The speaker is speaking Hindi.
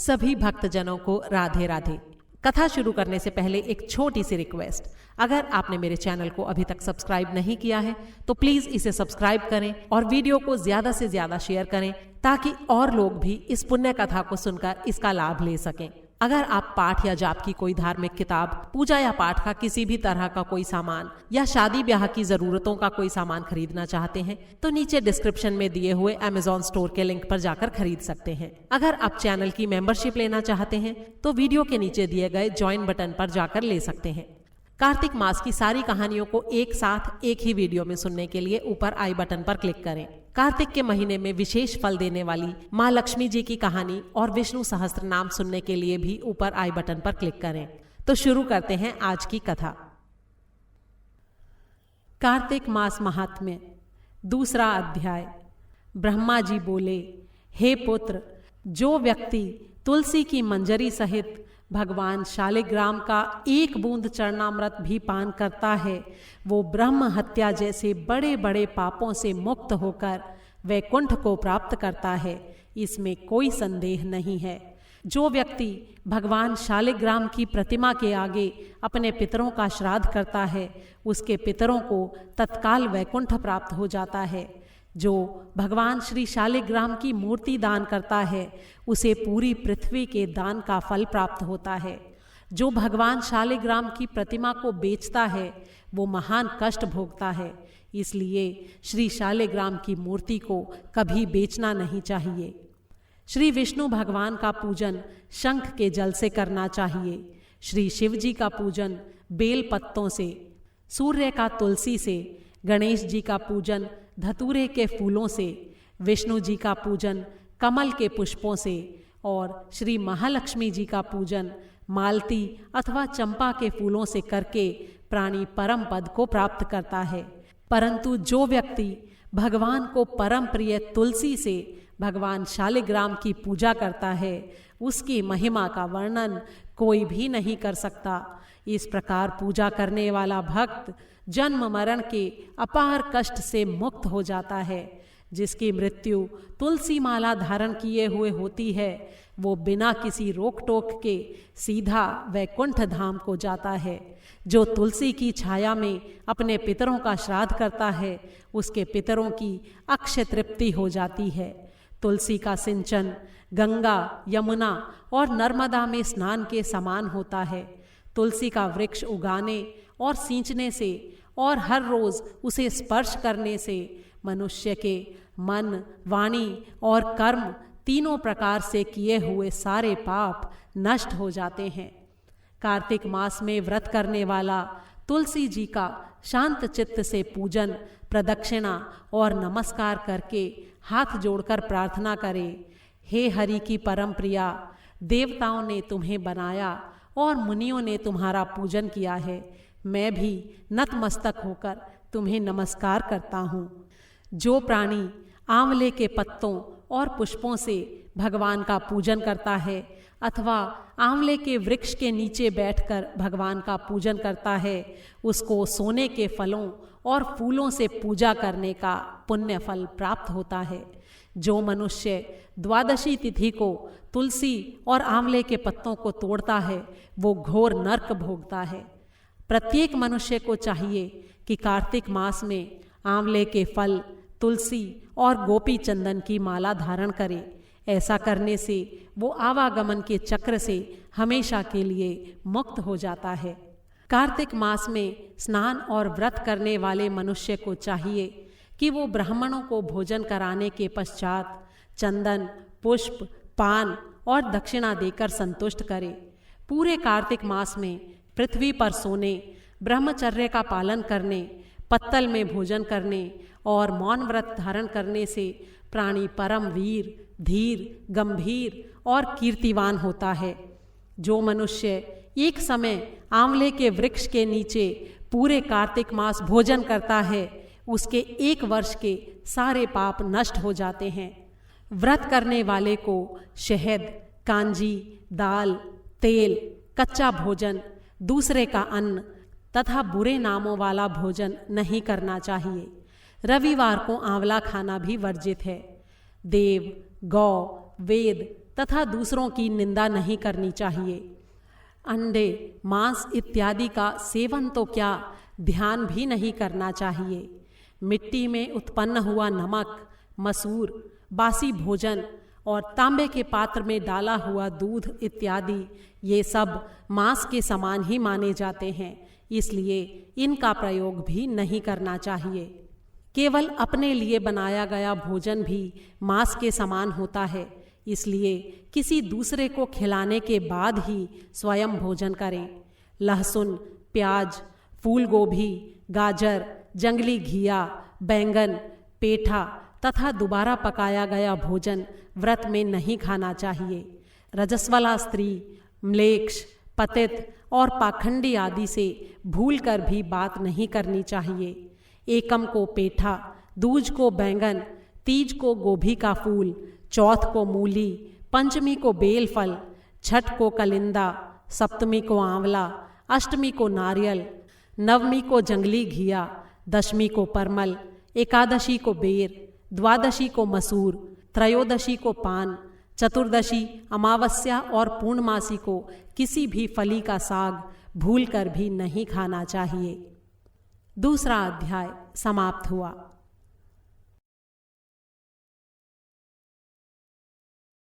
सभी भक्तजनों को राधे राधे। कथा शुरू करने से पहले एक छोटी सी रिक्वेस्ट, अगर आपने मेरे चैनल को अभी तक सब्सक्राइब नहीं किया है तो प्लीज इसे सब्सक्राइब करें और वीडियो को ज्यादा से ज्यादा शेयर करें ताकि और लोग भी इस पुण्य कथा को सुनकर इसका लाभ ले सकें। अगर आप पाठ या जाप की कोई धार्मिक किताब, पूजा या पाठ का किसी भी तरह का कोई सामान या शादी ब्याह की जरूरतों का कोई सामान खरीदना चाहते हैं तो नीचे डिस्क्रिप्शन में दिए हुए Amazon स्टोर के लिंक पर जाकर खरीद सकते हैं। अगर आप चैनल की मेंबरशिप लेना चाहते हैं तो वीडियो के नीचे दिए गए ज्वाइन बटन पर जाकर ले सकते हैं। कार्तिक मास की सारी कहानियों को एक साथ एक ही वीडियो में सुनने के लिए ऊपर आई बटन पर क्लिक करें। कार्तिक के महीने में विशेष फल देने वाली माँ लक्ष्मी जी की कहानी और विष्णु सहस्त्र नाम सुनने के लिए भी ऊपर आई बटन पर क्लिक करें। तो शुरू करते हैं आज की कथा। कार्तिक मास महात्म्य, दूसरा अध्याय। ब्रह्मा जी बोले, हे पुत्र, जो व्यक्ति तुलसी की मंजरी सहित भगवान शालिग्राम का एक बूंद चरणामृत भी पान करता है वो ब्रह्म हत्या जैसे बड़े बड़े पापों से मुक्त होकर वैकुंठ को प्राप्त करता है, इसमें कोई संदेह नहीं है। जो व्यक्ति भगवान शालिग्राम की प्रतिमा के आगे अपने पितरों का श्राद्ध करता है उसके पितरों को तत्काल वैकुंठ प्राप्त हो जाता है। जो भगवान श्री शालिग्राम की मूर्ति दान करता है उसे पूरी पृथ्वी के दान का फल प्राप्त होता है। जो भगवान शालिग्राम की प्रतिमा को बेचता है वो महान कष्ट भोगता है, इसलिए श्री शालिग्राम की मूर्ति को कभी बेचना नहीं चाहिए। श्री विष्णु भगवान का पूजन शंख के जल से करना चाहिए। श्री शिव जी का पूजन बेल पत्तों से, सूर्य का तुलसी से, गणेश जी का पूजन धतूरे के फूलों से, विष्णु जी का पूजन कमल के पुष्पों से और श्री महालक्ष्मी जी का पूजन मालती अथवा चंपा के फूलों से करके प्राणी परम पद को प्राप्त करता है। परंतु जो व्यक्ति भगवान को परम प्रिय तुलसी से भगवान शालिग्राम की पूजा करता है उसकी महिमा का वर्णन कोई भी नहीं कर सकता। इस प्रकार पूजा करने वाला भक्त जन्म मरण के अपार कष्ट से मुक्त हो जाता है। जिसकी मृत्यु तुलसी माला धारण किए हुए होती है वो बिना किसी रोक टोक के सीधा वैकुंठ धाम को जाता है। जो तुलसी की छाया में अपने पितरों का श्राद्ध करता है उसके पितरों की अक्षय तृप्ति हो जाती है। तुलसी का सिंचन गंगा, यमुना और नर्मदा में स्नान के समान होता है। तुलसी का वृक्ष उगाने और सींचने से और हर रोज उसे स्पर्श करने से मनुष्य के मन, वाणी और कर्म तीनों प्रकार से किए हुए सारे पाप नष्ट हो जाते हैं। कार्तिक मास में व्रत करने वाला तुलसी जी का शांत चित्त से पूजन, प्रदक्षिणा और नमस्कार करके हाथ जोड़कर प्रार्थना करे, हे हरि की परम प्रिया, देवताओं ने तुम्हें बनाया और मुनियों ने तुम्हारा पूजन किया है। मैं भी नतमस्तक होकर तुम्हें नमस्कार करता हूँ। जो प्राणी आंवले के पत्तों और पुष्पों से भगवान का पूजन करता है अथवा आंवले के वृक्ष के नीचे बैठकर भगवान का पूजन करता है उसको सोने के फलों और फूलों से पूजा करने का पुण्य फल प्राप्त होता है। जो मनुष्य द्वादशी तिथि को तुलसी और आंवले के पत्तों को तोड़ता है वो घोर नरक भोगता है। प्रत्येक मनुष्य को चाहिए कि कार्तिक मास में आंवले के फल, तुलसी और गोपी चंदन की माला धारण करे। ऐसा करने से वो आवागमन के चक्र से हमेशा के लिए मुक्त हो जाता है। कार्तिक मास में स्नान और व्रत करने वाले मनुष्य को चाहिए कि वो ब्राह्मणों को भोजन कराने के पश्चात चंदन, पुष्प, पान और दक्षिणा देकर संतुष्ट करे। पूरे कार्तिक मास में पृथ्वी पर सोने, ब्रह्मचर्य का पालन करने, पत्तल में भोजन करने और मौन व्रत धारण करने से प्राणी परम वीर, धीर, गंभीर और कीर्तिवान होता है। जो मनुष्य एक समय आंवले के वृक्ष के नीचे पूरे कार्तिक मास भोजन करता है उसके 1 वर्ष के सारे पाप नष्ट हो जाते हैं। व्रत करने वाले को शहद, कांजी, दाल, तेल, कच्चा भोजन, दूसरे का अन्न तथा बुरे नामों वाला भोजन नहीं करना चाहिए। रविवार को आंवला खाना भी वर्जित है। देव, गौ, वेद तथा दूसरों की निंदा नहीं करनी चाहिए। अंडे, मांस इत्यादि का सेवन तो क्या, ध्यान भी नहीं करना चाहिए। मिट्टी में उत्पन्न हुआ नमक, मसूर, बासी भोजन और तांबे के पात्र में डाला हुआ दूध इत्यादि ये सब मांस के समान ही माने जाते हैं, इसलिए इनका प्रयोग भी नहीं करना चाहिए। केवल अपने लिए बनाया गया भोजन भी मांस के समान होता है, इसलिए किसी दूसरे को खिलाने के बाद ही स्वयं भोजन करें। लहसुन, प्याज, फूल गोभी, गाजर, जंगली घिया, बैंगन, पेठा तथा दोबारा पकाया गया भोजन व्रत में नहीं खाना चाहिए। रजस्वला स्त्री, म्लेच्छ, पतित और पाखंडी आदि से भूलकर भी बात नहीं करनी चाहिए। एकम को पेठा, दूज को बैंगन, तीज को गोभी का फूल, चौथ को मूली, पंचमी को बेल फल, छठ को कलिंदा, सप्तमी को आंवला, अष्टमी को नारियल, नवमी को जंगली घिया, दशमी को परमल, एकादशी को बेर, द्वादशी को मसूर, त्रयोदशी को पान, चतुर्दशी, अमावस्या और पूर्णमासी को किसी भी फली का साग भूलकर भी नहीं खाना चाहिए। दूसरा अध्याय समाप्त हुआ।